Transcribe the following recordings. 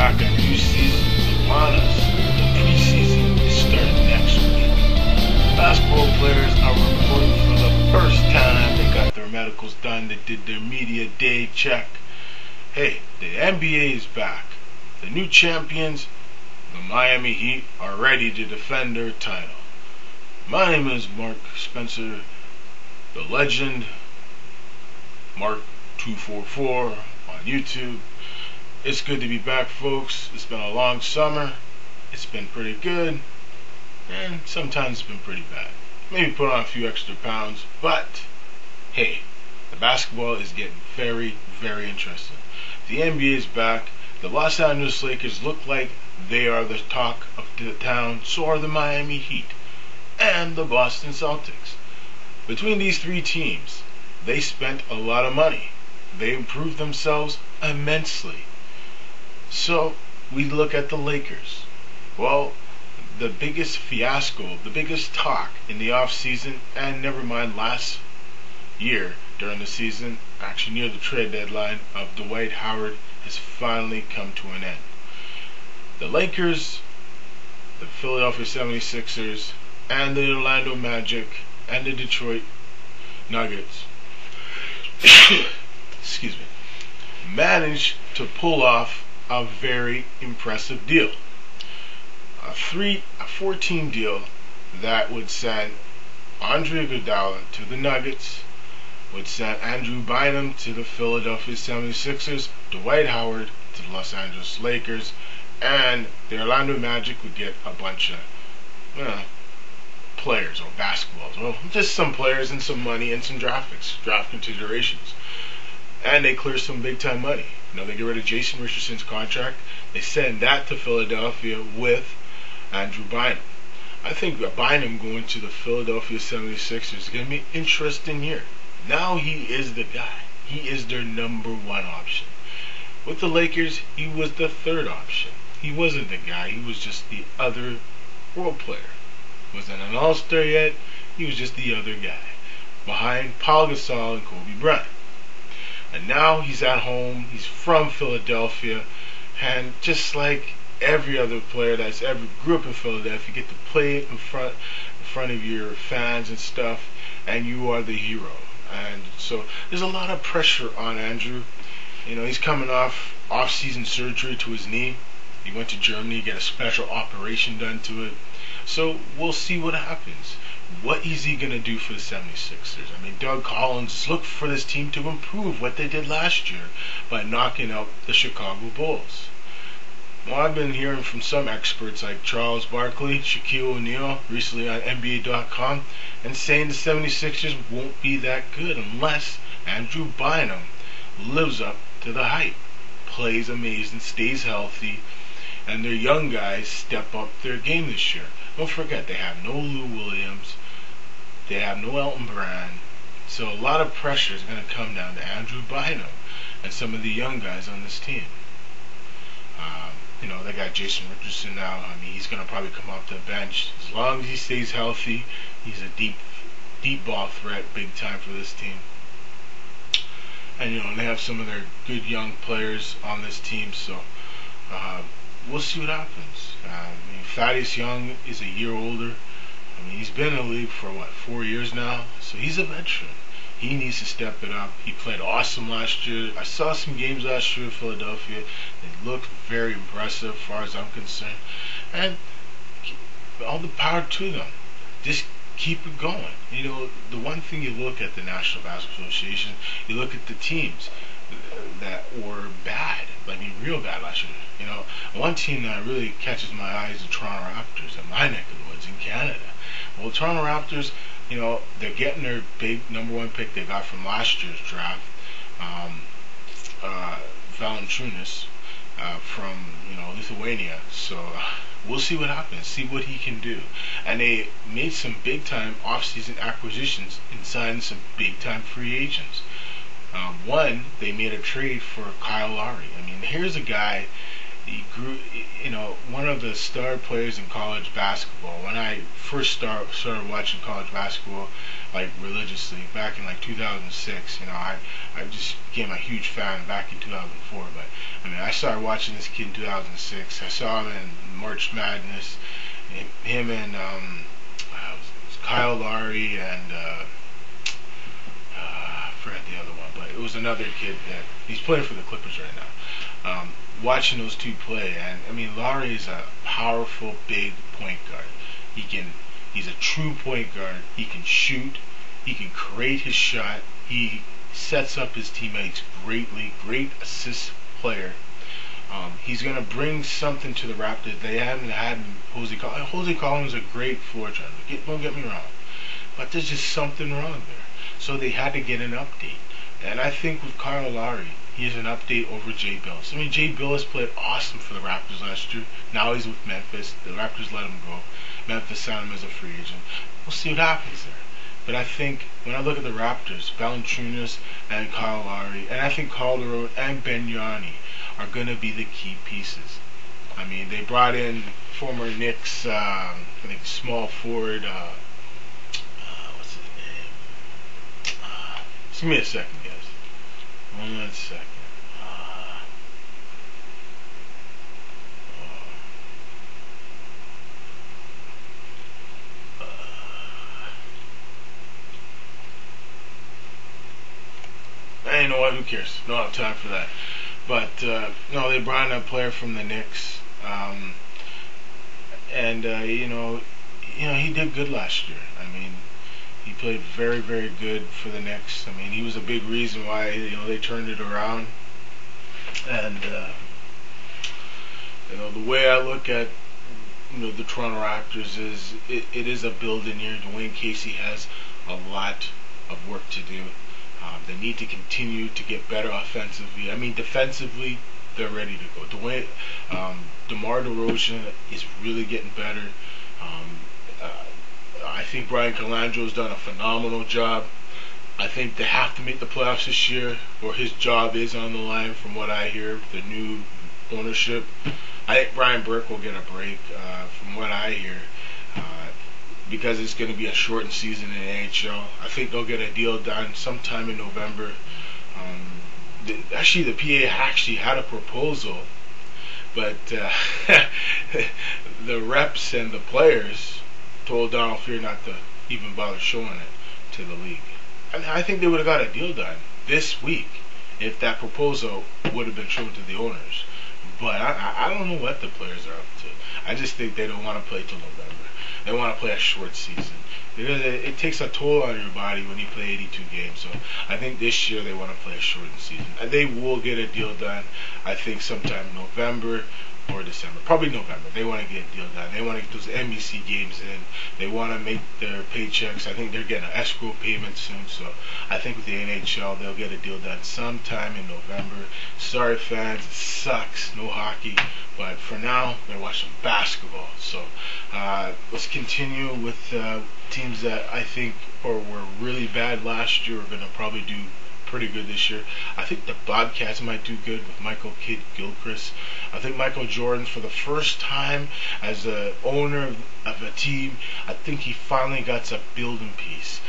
back. A new season is upon us. The preseason is starting next week. Basketball players are reporting for the first time. They got their medicals done. They did their media day check. Hey, the NBA is back. The new champions, the Miami Heat, are ready to defend their title. My name is Mark Spencer, the legend, Mark244 on YouTube. It's good to be back, folks. It's been a long summer. It's been pretty good, and sometimes it's been pretty bad. Maybe put on a few extra pounds, but hey, the basketball is getting very, very interesting. The NBA is back. The Los Angeles Lakers look like they are the talk of the town. So are the Miami Heat and the Boston Celtics. Between these three teams, they spent a lot of money. They improved themselves immensely. So we look at the Lakers. Well, the biggest fiasco, the biggest talk in the offseason, and never mind last year during the season, actually near the trade deadline, of Dwight Howard has finally come to an end. The Lakers, the Philadelphia 76ers, and the Orlando Magic, and the Detroit Nuggets excuse me, managed to pull off a very impressive deal. A 14 deal that would send Andre Iguodala to the Nuggets, would send Andrew Bynum to the Philadelphia 76ers, Dwight Howard to the Los Angeles Lakers, and the Orlando Magic would get a bunch of players or basketballs. Well, just some players and some money and some draft considerations. And they clear some big time money. They get rid of Jason Richardson's contract. They send that to Philadelphia with Andrew Bynum. I think Bynum going to the Philadelphia 76ers is going to be an interesting year. Now he is the guy. He is their number one option. With the Lakers, he was the third option. He wasn't the guy. He was just the other role player. Wasn't an all-star yet. He was just the other guy behind Paul Gasol and Kobe Bryant. And now he's at home. He's from Philadelphia, and just like every other player that's ever grew up in Philadelphia, you get to play it in front of your fans and stuff, and you are the hero. And so there's a lot of pressure on Andrew. He's coming off-season surgery to his knee. He went to Germany to get a special operation done to it. So we'll see what happens. What is he going to do for the 76ers? Doug Collins looked for this team to improve what they did last year by knocking out the Chicago Bulls. Well, I've been hearing from some experts like Charles Barkley, Shaquille O'Neal, recently on NBA.com, and saying the 76ers won't be that good unless Andrew Bynum lives up to the hype, plays amazing, stays healthy, and their young guys step up their game this year. Don't forget, they have no Lou Williams, they have no Elton Brand, so a lot of pressure is going to come down to Andrew Bynum and some of the young guys on this team. They got Jason Richardson now. He's going to probably come off the bench. As long as he stays healthy, he's a deep ball threat, big time for this team. And they have some of their good young players on this team, so we'll see what happens. Thaddeus Young is a year older. He's been in the league for 4 years now, so he's a veteran. He needs to step it up. He played awesome last year. I saw some games last year in Philadelphia. They looked very impressive as far as I'm concerned. And all the power to them. Just keep it going. The one thing you look at the National Basketball Association, you look at the teams that were bad. Real bad last year. One team that really catches my eye is the Toronto Raptors in my neck of the woods in Canada. Well, the Toronto Raptors, they're getting their big number one pick they got from last year's draft, Valanciunas, from Lithuania. So we'll see what happens, see what he can do. And they made some big time off-season acquisitions and signed some big time free agents. One, they made a trade for Kyle Lowry. Here's a guy, He grew, one of the star players in college basketball. When I first started watching college basketball, like religiously, back in like 2006, I just became a huge fan back in 2004. But I mean, I started watching this kid in 2006. I saw him in March Madness. Him and it was Kyle Lowry and I forgot the other one, but it was another kid that he's playing for the Clippers right now. Watching those two play, and I mean, Lowry is a powerful, big point guard. He's a true point guard. He can shoot. He can create his shot. He sets up his teammates greatly. Great assist player. He's going to bring something to the Raptors they haven't had in Jose Collins. Jose Collins is a great floor general. Don't get me wrong, but there's just something wrong there. So they had to get an update. And I think with Kyle Lowry, he has an update over Jay Billis. I mean, Jay Billis played awesome for the Raptors last year. Now he's with Memphis. The Raptors let him go. Memphis signed him as a free agent. We'll see what happens there. But I think when I look at the Raptors, Valanciunas and Kyle Lowry, and I think Calderon and Benyani are going to be the key pieces. I mean, they brought in former Knicks, I think small forward, what's his name? Just give me a second, guys. 1 second. You know what? Who cares? Don't have time for that. But no, they brought in a player from the Knicks, and he did good last year. I mean, he played very, very good for the Knicks. I mean, he was a big reason why they turned it around. And the way I look at the Toronto Raptors is it is a building year. Dwayne Casey has a lot of work to do. They need to continue to get better offensively. I mean, defensively, they're ready to go. DeMar DeRozan is really getting better. I think Brian Colangelo has done a phenomenal job. I think they have to make the playoffs this year, or his job is on the line from what I hear, the new ownership. I think Brian Burke will get a break from what I hear because it's going to be a shortened season in the NHL. I think they'll get a deal done sometime in November. The PA actually had a proposal, but the reps and the players told Donald Fear not to even bother showing it to the league. And I think they would have got a deal done this week if that proposal would have been shown to the owners. But I don't know what the players are up to. I just think they don't want to play till November. They want to play a short season. Because it takes a toll on your body when you play 82 games. So I think this year they want to play a shortened season. And they will get a deal done, I think, sometime in November or December. Probably November. They want to get a deal done. They want to get those NBC games in. They want to make their paychecks. I think they're getting an escrow payment soon. So I think with the NHL, they'll get a deal done sometime in November. Sorry, fans. It sucks. No hockey. But for now, we're going to watch some basketball. So let's continue with teams that I think were really bad last year are going to probably do pretty good this year. I think the Bobcats might do good with Michael Kidd-Gilchrist. I think Michael Jordan, for the first time as the owner of a team, I think he finally got a building piece.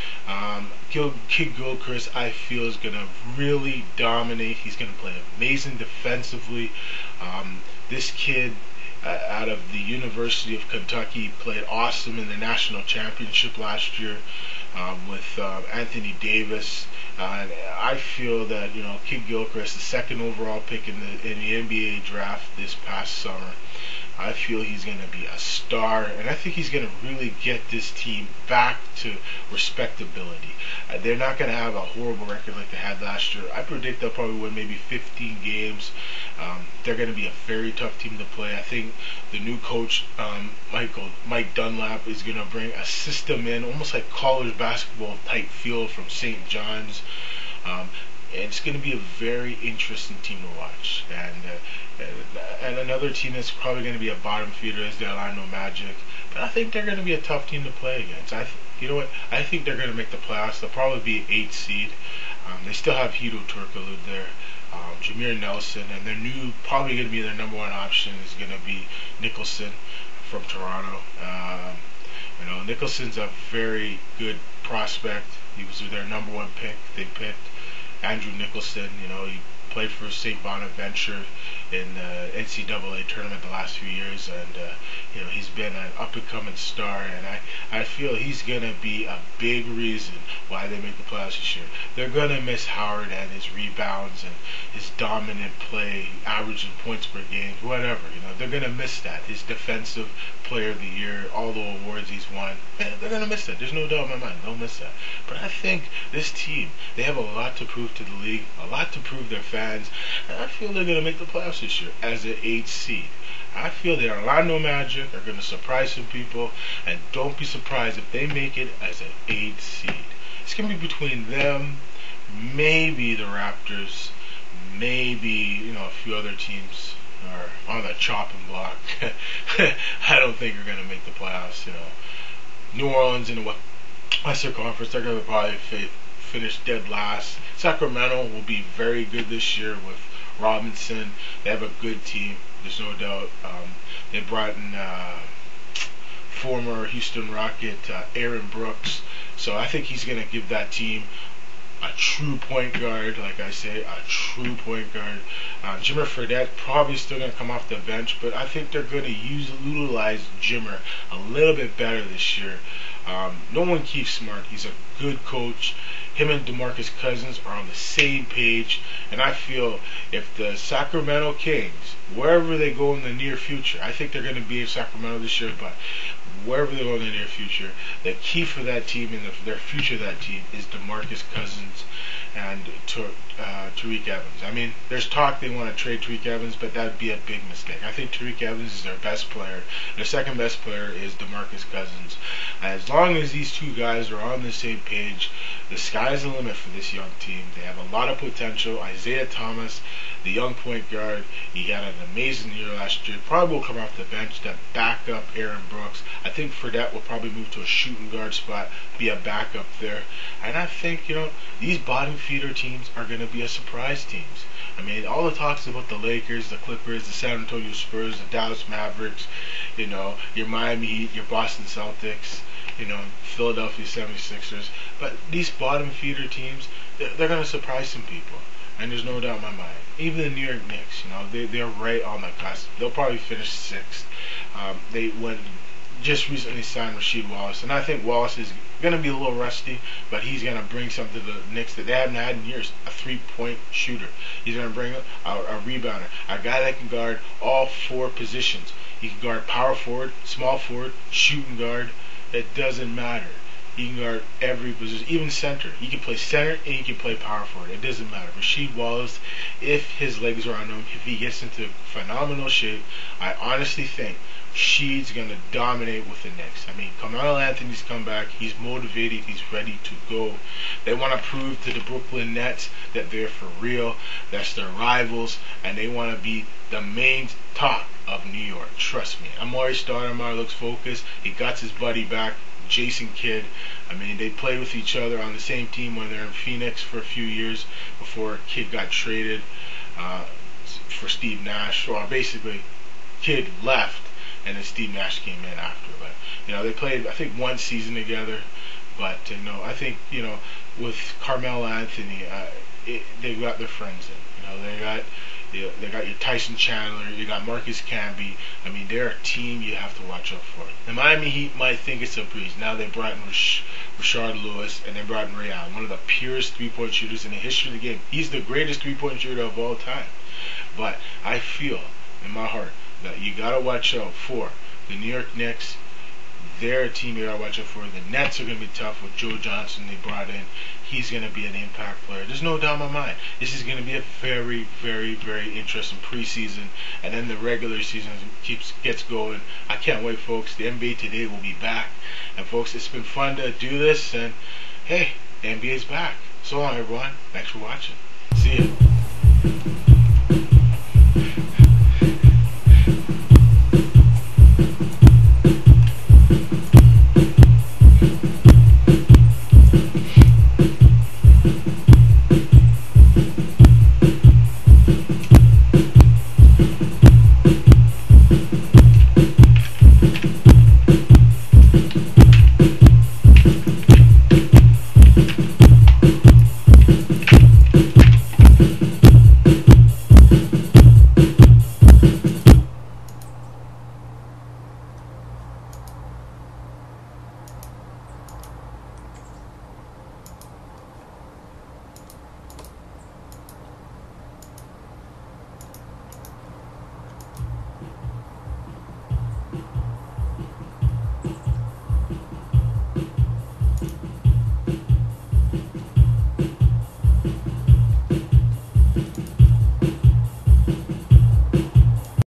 Kidd-Gilchrist, I feel, is going to really dominate. He's going to play amazing defensively. This kid out of the University of Kentucky played awesome in the national championship last year with Anthony Davis. And I feel that Kidd-Gilchrist, the second overall pick in the NBA draft this past summer, I feel he's going to be a star, and I think he's going to really get this team back to respectability. They're not going to have a horrible record like they had last year. I predict they'll probably win maybe 15 games. They're going to be a very tough team to play. I think the new coach, Mike Dunlap, is going to bring a system in, almost like college basketball type feel from St. John's. And it's going to be a very interesting team to watch. And another team that's probably going to be a bottom feeder is the Orlando Magic. But I think they're going to be a tough team to play against. You know what? I think they're going to make the playoffs. They'll probably be an 8th seed. They still have Hedo Turkoglu there. Jameer Nelson, and their probably going to be their number one option is going to be Nicholson from Toronto. Nicholson's a very good prospect. He was their number one pick. They picked Andrew Nicholson. He played for St. Bonaventure in the NCAA tournament the last few years, and he's been an up-and-coming star, and I feel he's going to be a big reason why they make the playoffs this year. They're going to miss Howard and his rebounds and his dominant play, averaging points per game, whatever. They're going to miss that. His defensive player of the year, all the awards he's won, they're going to miss that. There's no doubt in my mind. They'll miss that. But I think this team, they have a lot to prove to the league, a lot to prove their fans, and I feel they're going to make the playoffs this year as an 8th seed. I feel the Orlando Magic are going to surprise some people, and don't be surprised if they make it as an 8th seed. It's going to be between them, maybe the Raptors, maybe a few other teams are on the chopping block. I don't think they're going to make the playoffs. New Orleans in the Western Conference, they're going to probably finish dead last. Sacramento will be very good this year with Robinson. They have a good team. There's no doubt. They brought in former Houston Rocket Aaron Brooks, so I think he's going to give that team a true point guard, like I say, a true point guard. Jimmer Fredette probably still going to come off the bench, but I think they're going to utilize Jimmer a little bit better this year. No one keeps smart. He's a good coach. Him and DeMarcus Cousins are on the same page, and I feel if the Sacramento Kings, wherever they go in the near future, I think they're going to be in Sacramento this year, but wherever they go in the near future, the key for that team and their future of that team is DeMarcus Cousins and Tariq Evans. I mean, there's talk they want to trade Tariq Evans, but that would be a big mistake. I think Tariq Evans is their best player. Their second best player is DeMarcus Cousins. As long as these two guys are on the same page, the sky's the limit for this young team. They have a lot of potential. Isaiah Thomas, the young point guard, he had an amazing year last year. Probably will come off the bench to back up Aaron Brooks. I think Fredette will probably move to a shooting guard spot, be a backup there. And I think, these bottom feeder teams are going to be a surprise teams. I mean, all the talks about the Lakers, the Clippers, the San Antonio Spurs, the Dallas Mavericks, your Miami Heat, your Boston Celtics, Philadelphia 76ers. But these bottom feeder teams, they're going to surprise some people. And there's no doubt in my mind. Even the New York Knicks, they're right on the cusp. They'll probably finish 6th. They just recently signed Rasheed Wallace, and I think Wallace is going to be a little rusty, but he's going to bring something to the Knicks that they haven't had in years, a 3-point shooter. He's going to bring a rebounder, a guy that can guard all 4 positions. He can guard power forward, small forward, shooting guard. It doesn't matter. He can guard every position, even center. He can play center and he can play power forward. It doesn't matter. Rasheed Wallace, if his legs are on him, if he gets into phenomenal shape, I honestly think Rasheed's going to dominate with the Knicks. I mean, Carmelo Anthony's come back. He's motivated. He's ready to go. They want to prove to the Brooklyn Nets that they're for real. That's their rivals, and they want to be the main talk of New York. Trust me. Amari Stoudemire looks focused. He got his buddy back, Jason Kidd. I mean, they played with each other on the same team when they were in Phoenix for a few years before Kidd got traded for Steve Nash. Or basically, Kidd left and then Steve Nash came in after. But they played, I think, 1 season together. But I think with Carmelo Anthony, they got their friends in. They got your Tyson Chandler, you got Marcus Camby. I mean, they're a team you have to watch out for. The Miami Heat might think it's a breeze. Now they brought in Rashard Lewis, and they brought in Ray Allen, one of the purest 3-point shooters in the history of the game. He's the greatest 3-point shooter of all time. But I feel in my heart that you got to watch out for the New York Knicks. They're a team you got to watch out for. The Nets are going to be tough with Joe Johnson they brought in. He's going to be an impact player. There's no doubt in my mind. This is going to be a very, very, very interesting preseason. And then the regular season gets going. I can't wait, folks. The NBA Today will be back. And, folks, it's been fun to do this. And, hey, the NBA's back. So long, everyone. Thanks for watching. See ya.